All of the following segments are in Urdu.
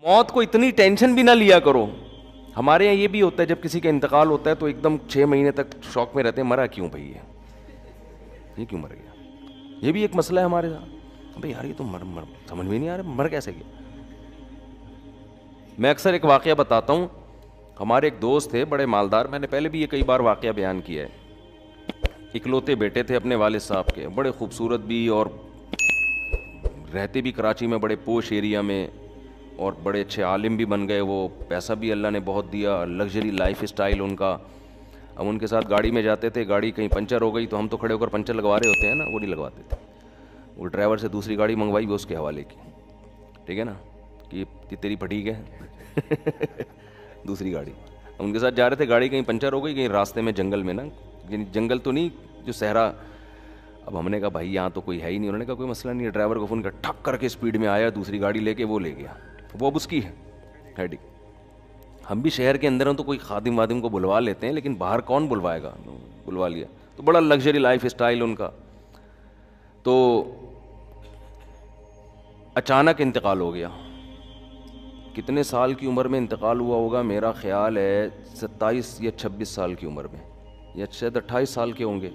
موت کو اتنی ٹینشن بھی نہ لیا کرو. ہمارے یہاں یہ بھی ہوتا ہے جب کسی کا انتقال ہوتا ہے تو ایک دم 6 مہینے تک شوق میں رہتے ہیں, مرا کیوں بھائی, یہ کیوں مر گیا. یہ بھی ایک مسئلہ ہے ہمارے ساتھ, بھائی یار یہ تو سمجھ میں نہیں آ رہا مر کیسے گیا. میں اکثر ایک واقعہ بتاتا ہوں. ہمارے ایک دوست تھے بڑے مالدار, میں نے پہلے بھی یہ کئی بار واقعہ بیان کیا ہے. اکلوتے بیٹے تھے اپنے والد صاحب کے, بڑے خوبصورت بھی, اور رہتے بھی کراچی میں بڑے پوش ایریا میں, اور بڑے اچھے عالم بھی بن گئے. وہ پیسہ بھی اللہ نے بہت دیا, لگژری لائف اسٹائل ان کا. ہم ان کے ساتھ گاڑی میں جاتے تھے, گاڑی کہیں پنچر ہو گئی تو ہم تو کھڑے ہو کر پنچر لگوا رہے ہوتے ہیں نا, وہ نہیں لگواتے تھے. وہ ڈرائیور سے دوسری گاڑی منگوائی وہ اس کے حوالے کی, ٹھیک ہے نا, کہ تیری پھٹی ہے دوسری گاڑی. ہم ان کے ساتھ جا رہے تھے, گاڑی کہیں پنچر ہو گئی کہیں راستے میں جنگل میں نا, جنگل تو نہیں جو صحرا. اب ہم نے کہا بھائی یہاں تو کوئی ہے ہی نہیں. انہوں نے کہا کوئی مسئلہ نہیں ہے. ڈرائیور کو فون کر, ٹھک کر کے اسپیڈ میں آیا, دوسری گاڑی لے کے وہ لے گیا. وہ اب اس کی ہے ہیڈنگ. ہم بھی شہر کے اندر ہوں تو کوئی خادم وادم کو بلوا لیتے ہیں, لیکن باہر کون بلوائے گا, بلوا لیا. تو بڑا لگژری لائف اسٹائل ان کا. تو اچانک انتقال ہو گیا. کتنے سال کی عمر میں انتقال ہوا ہوگا, میرا خیال ہے 27 یا 26 سال کی عمر میں, یا شاید 28 سال کے ہوں گے.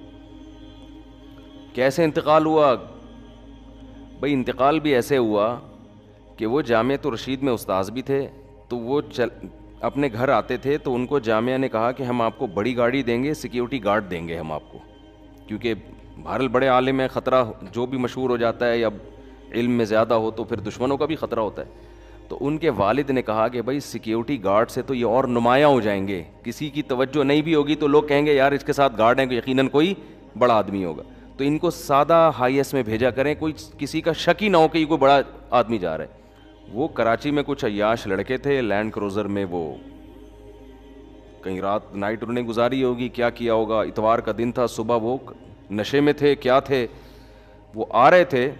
کیسے انتقال ہوا بھائی؟ انتقال بھی ایسے ہوا کہ وہ جامعۃ الرشید میں استاذ بھی تھے. تو وہ اپنے گھر آتے تھے تو ان کو جامعہ نے کہا کہ ہم آپ کو بڑی گاڑی دیں گے, سیکیورٹی گارڈ دیں گے ہم آپ کو, کیونکہ بہرحال بڑے عالم ہیں, خطرہ جو بھی مشہور ہو جاتا ہے یا علم میں زیادہ ہو تو پھر دشمنوں کا بھی خطرہ ہوتا ہے. تو ان کے والد نے کہا کہ بھائی سیکیورٹی گارڈ سے تو یہ اور نمایاں ہو جائیں گے, کسی کی توجہ نہیں بھی ہوگی تو لوگ کہیں گے یار اس کے ساتھ گارڈ ہیں, یقیناً کوئی بڑا آدمی ہوگا. تو ان کو سادہ ہائی ایس میں بھیجا کریں, کوئی کسی کا شک ہی نہ ہو کہ یہ کوئی بڑا آدمی جا رہا ہے. وہ کراچی میں کچھ عیاش لڑکے تھے, لینڈ کروزر میں, وہ کہیں رات نائٹ انہوں نے گزاری ہوگی, کیا کیا ہوگا. اتوار کا دن تھا, صبح وہ نشے میں تھے, کیا تھے, وہ آ رہے تھے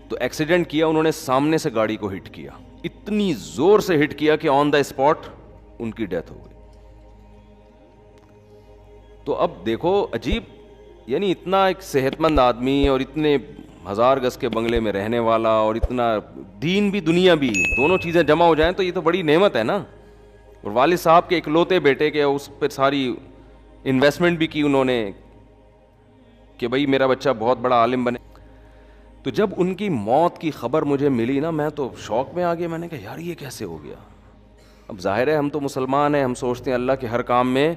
تو ایکسیڈنٹ کیا. انہوں نے سامنے سے گاڑی کو ہٹ کیا, اتنی زور سے ہٹ کیا کہ آن دا اسپاٹ ان کی ڈیتھ ہو گئی. تو اب دیکھو عجیب, یعنی اتنا ایک صحت مند آدمی اور اتنے 1000 گز کے بنگلے میں رہنے والا, اور اتنا دین بھی دنیا بھی, دونوں چیزیں جمع ہو جائیں تو یہ تو بڑی نعمت ہے نا. اور والد صاحب کے اکلوتے بیٹے کے, اس پہ ساری انویسٹمنٹ بھی کی انہوں نے کہ بھائی میرا بچہ بہت بڑا عالم بنے. تو جب ان کی موت کی خبر مجھے ملی نا, میں تو شوق میں آ گیا. میں نے کہا یار یہ کیسے ہو گیا. اب ظاہر ہے ہم تو مسلمان ہیں, ہم سوچتے ہیں اللہ کے ہر کام میں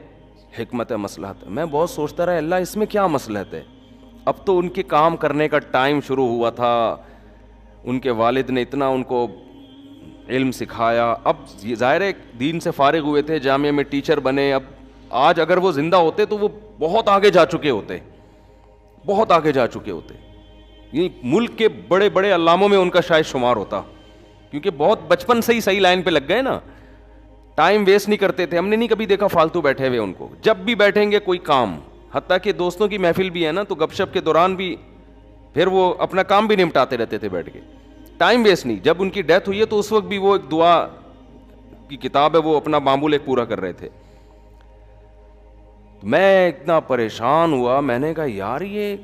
حکمت ہے, مصلحت ہے. میں بہت سوچتا رہا اللہ اس میں کیا مصلحت ہے. اب تو ان کے کام کرنے کا ٹائم شروع ہوا تھا, ان کے والد نے اتنا ان کو علم سکھایا. اب ظاہر ہے دین سے فارغ ہوئے تھے, جامعہ میں ٹیچر بنے. اب آج اگر وہ زندہ ہوتے تو وہ بہت آگے جا چکے ہوتے, بہت آگے جا چکے ہوتے. یہ ملک کے بڑے بڑے علاموں میں ان کا شاید شمار ہوتا, کیونکہ بہت بچپن سے ہی صحیح لائن پہ لگ گئے نا. ٹائم ویسٹ نہیں کرتے تھے, ہم نے نہیں کبھی دیکھا فالتو بیٹھے ہوئے ان کو. جب بھی بیٹھیں گے کوئی کام, حتیٰ کہ دوستوں کی محفل بھی ہے نا تو گپ شپ کے دوران بھی پھر وہ اپنا کام بھی نمٹاتے رہتے تھے بیٹھ کے. ٹائم ویسٹ نہیں. جب ان کی ڈیتھ ہوئی ہے تو اس وقت بھی وہ ایک دعا کی کتاب ہے, وہ اپنا معمول ایک پورا کر رہے تھے. میں اتنا پریشان ہوا, میں نے کہا یار یہ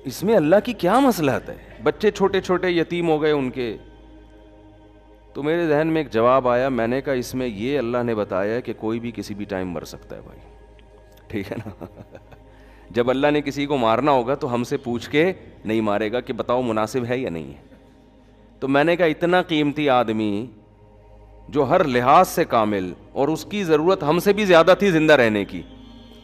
اس میں اللہ کی کیا مصلحت ہے. بچے چھوٹے چھوٹے یتیم ہو گئے ان کے. تو میرے ذہن میں ایک جواب آیا, میں نے کہا اس میں یہ اللہ نے بتایا ہے کہ کوئی بھی کسی بھی ٹائم مر سکتا ہے بھائی, ٹھیک ہے نا. جب اللہ نے کسی کو مارنا ہوگا تو ہم سے پوچھ کے نہیں مارے گا کہ بتاؤ مناسب ہے یا نہیں ہے. تو میں نے کہا اتنا قیمتی آدمی جو ہر لحاظ سے کامل, اور اس کی ضرورت ہم سے بھی زیادہ تھی زندہ رہنے کی,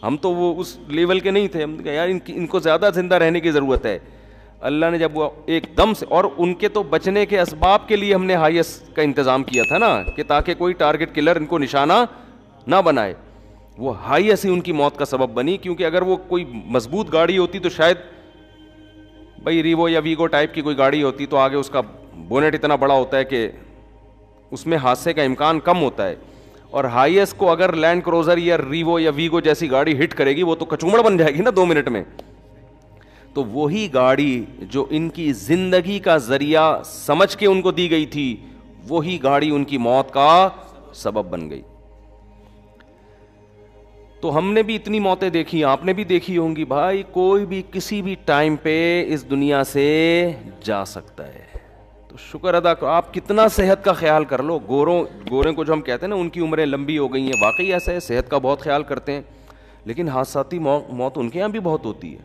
ہم تو وہ اس لیول کے نہیں تھے. ہم نے کہا یار ان کو زیادہ زندہ رہنے کی ضرورت ہے. اللہ نے جب وہ ایک دم سے, اور ان کے تو بچنے کے اسباب کے لیے ہم نے ہائی ایس کا انتظام کیا تھا نا, کہ تاکہ کوئی ٹارگٹ کلر ان کو نشانہ نہ بنائے. وہ ہائی ایس ہی ان کی موت کا سبب بنی, کیونکہ اگر وہ کوئی مضبوط گاڑی ہوتی تو شاید بھائی ریوو یا ویگو ٹائپ کی کوئی گاڑی ہوتی تو آگے اس کا بونٹ اتنا بڑا ہوتا ہے کہ اس میں حادثے کا امکان کم ہوتا ہے. اور ہائی ایس کو اگر لینڈ کروزر یا ریوو یا ویگو جیسی گاڑی ہٹ کرے گی وہ تو کچومڑ بن جائے گی نا 2 منٹ میں. تو وہی گاڑی جو ان کی زندگی کا ذریعہ سمجھ کے ان کو دی گئی تھی, وہی گاڑی ان کی موت کا سبب بن گئی. تو ہم نے بھی اتنی موتیں دیکھی, آپ نے بھی دیکھی ہوں گی بھائی. کوئی بھی کسی بھی ٹائم پہ اس دنیا سے جا سکتا ہے. تو شکر ادا کرو. آپ کتنا صحت کا خیال کر لو. گورے کو جو ہم کہتے ہیں نا ان کی عمریں لمبی ہو گئی ہیں, واقعی ایسا ہے, صحت کا بہت خیال کرتے ہیں, لیکن حادثاتی موت ان کے یہاں بھی بہت ہوتی ہے.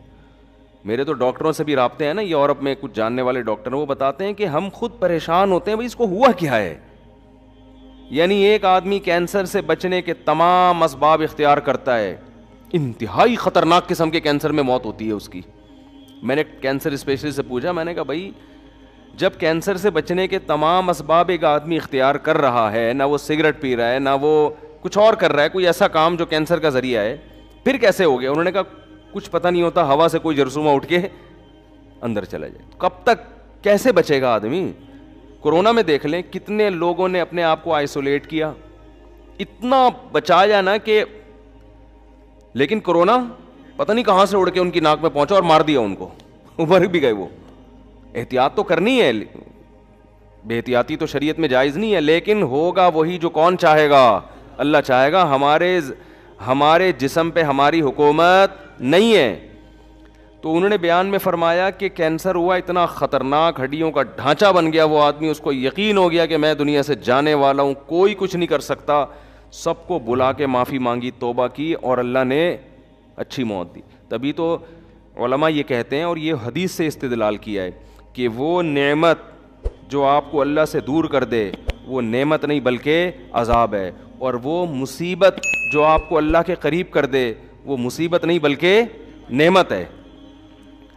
میرے تو ڈاکٹروں سے بھی رابطے ہیں نا, یورپ میں کچھ جاننے والے ڈاکٹر ہیں, وہ بتاتے ہیں کہ ہم خود پریشان ہوتے ہیں بھائی اس کو ہوا کیا ہے. یعنی ایک آدمی کینسر سے بچنے کے تمام اسباب اختیار کرتا ہے, انتہائی خطرناک قسم کے کینسر میں موت ہوتی ہے اس کی. میں نے کینسر اسپیشلسٹ سے پوچھا, میں نے کہا بھائی جب کینسر سے بچنے کے تمام اسباب ایک آدمی اختیار کر رہا ہے, نہ وہ سگریٹ پی رہا ہے, نہ وہ کچھ اور کر رہا ہے, کوئی ایسا کام جو کینسر کا ذریعہ ہے, پھر کیسے ہو گیا؟ انہوں نے کہا کچھ پتہ نہیں ہوتا, ہوا سے کوئی جرثومہ اٹھ کے اندر چلا جائے. کب تک کیسے بچے گا آدمی؟ کورونا میں دیکھ لیں کتنے لوگوں نے اپنے آپ کو آئسولیٹ کیا, اتنا بچایا نا کہ, لیکن کورونا پتہ نہیں کہاں سے اڑ کے ان کی ناک میں پہنچا اور مار دیا ان کو, مر بھی گئے وہ. احتیاط تو کرنی ہے, بے احتیاطی تو شریعت میں جائز نہیں ہے, لیکن ہوگا وہی جو کون چاہے گا؟ اللہ چاہے گا. ہمارے جسم پہ ہماری حکومت نہیں ہے. تو انہوں نے بیان میں فرمایا کہ کینسر ہوا, اتنا خطرناک, ہڈیوں کا ڈھانچہ بن گیا وہ آدمی, اس کو یقین ہو گیا کہ میں دنیا سے جانے والا ہوں, کوئی کچھ نہیں کر سکتا. سب کو بلا کے معافی مانگی, توبہ کی, اور اللہ نے اچھی موت دی. تبھی تو علماء یہ کہتے ہیں, اور یہ حدیث سے استدلال کیا ہے, کہ وہ نعمت جو آپ کو اللہ سے دور کر دے وہ نعمت نہیں بلکہ عذاب ہے, اور وہ مصیبت جو آپ کو اللہ کے قریب کر دے وہ مصیبت نہیں بلکہ نعمت ہے.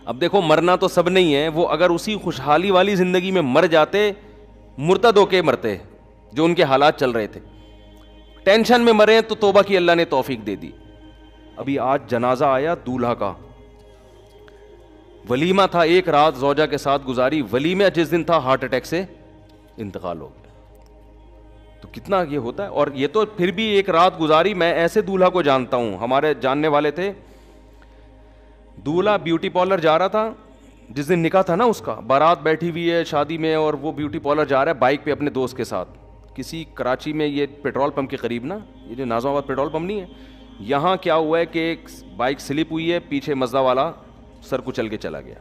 اب دیکھو مرنا تو سب نہیں ہے, وہ اگر اسی خوشحالی والی زندگی میں مر جاتے, مرتد ہو کے مرتے جو ان کے حالات چل رہے تھے, ٹینشن میں مرے تو توبہ کی اللہ نے توفیق دے دی. ابھی آج جنازہ آیا دولہا کا, ولیمہ تھا, ایک رات زوجہ کے ساتھ گزاری, ولیمہ جس دن تھا ہارٹ اٹیک سے انتقال ہو گیا. تو کتنا یہ ہوتا ہے. اور یہ تو پھر بھی ایک رات گزاری. میں ایسے دولہا کو جانتا ہوں, ہمارے جاننے والے تھے, دولہا بیوٹی پارلر جا رہا تھا, جس دن نکاح تھا نا اس کا, بارات بیٹھی ہوئی ہے شادی میں, اور وہ بیوٹی پارلر جا رہا ہے بائک پہ اپنے دوست کے ساتھ, کسی کراچی میں, یہ پیٹرول پمپ کے قریب نا, یہ جو نازم آباد پیٹرول پمپ نہیں ہے, یہاں کیا ہوا ہے کہ ایک بائک سلپ ہوئی ہے, پیچھے مزدہ والا سر کچل کے چلا گیا.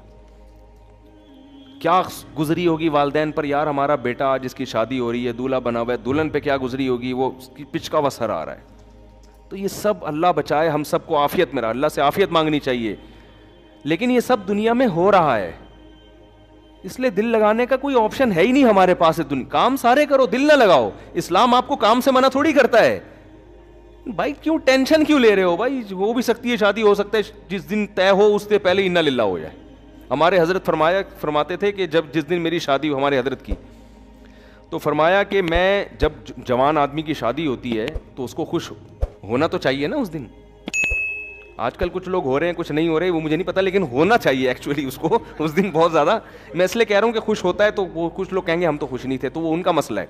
کیا گزری ہوگی والدین پر, یار ہمارا بیٹا جس کی شادی ہو رہی ہے, دولہا بنا ہوا ہے, دلہن پہ کیا گزری ہوگی, وہ پچ کا وسر آ رہا ہے. تو یہ سب اللہ بچائے, ہم سب کو عافیت میں رہا, اللہ سے عافیت مانگنی چاہیے, لیکن یہ سب دنیا میں ہو رہا ہے, اس لیے دل لگانے کا کوئی آپشن ہے ہی نہیں ہمارے پاس. کام سارے کرو, دل نہ لگاؤ. اسلام آپ کو کام سے منع تھوڑی کرتا ہے. بھائی کیوں ٹینشن کیوں لے رہے ہو بھائی, ہو بھی سکتی ہے شادی, ہو سکتا ہے جس دن طے ہو اس سے پہلے انا للہ ہو جائے. ہمارے حضرت فرماتے تھے کہ جس دن میری شادی ہو, ہمارے حضرت کی, تو فرمایا کہ میں, جب جوان آدمی کی شادی ہوتی ہے تو اس کو خوش ہونا تو چاہیے نا اس دن. آج کل کچھ لوگ ہو رہے ہیں, کچھ نہیں ہو رہے, وہ مجھے نہیں پتا, لیکن ہونا چاہیے ایکچولی اس کو اس دن بہت زیادہ. میں اس لیے کہہ رہا ہوں کہ خوش ہوتا ہے, تو وہ کچھ لوگ کہیں گے ہم تو خوش نہیں تھے, تو وہ ان کا مسئلہ ہے.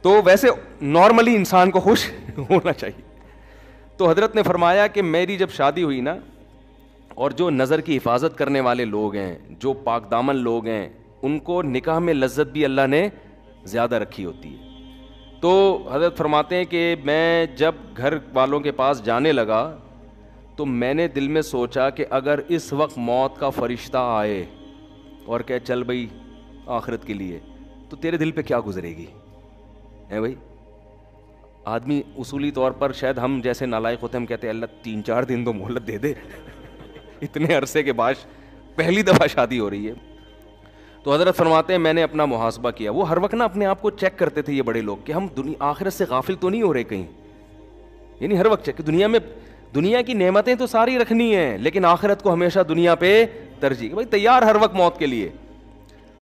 تو ویسے نارملی انسان کو خوش ہونا چاہیے. تو حضرت نے فرمایا کہ میری جب شادی ہوئی نا, اور جو نظر کی حفاظت کرنے والے لوگ ہیں, جو پاک دامن لوگ ہیں, ان کو نکاح میں لذت بھی اللہ نے زیادہ رکھی ہوتی ہے. تو حضرت فرماتے ہیں کہ میں جب گھر والوں کے پاس جانے لگا تو میں نے دل میں سوچا کہ اگر اس وقت موت کا فرشتہ آئے اور کہ چل بھائی آخرت کے لیے, تو تیرے دل پہ کیا گزرے گی ہے بھائی. آدمی اصولی طور پر شاید ہم جیسے نالائق ہوتے ہیں, ہم کہتے ہیں اللہ 3-4 دن تو مہلت دے دے, اتنے عرصے کے بعد پہلی دفعہ شادی ہو رہی ہے. تو حضرت فرماتے ہیں میں نے اپنا محاسبہ کیا. وہ ہر وقت نا اپنے آپ کو چیک کرتے تھے یہ بڑے لوگ, کہ ہم آخرت سے غافل تو نہیں ہو رہے کہیں. یعنی ہر وقت چیک, دنیا کی نعمتیں تو ساری رکھنی ہیں, لیکن آخرت کو ہمیشہ دنیا پہ ترجیح. بھائی تیار ہر وقت موت کے لیے,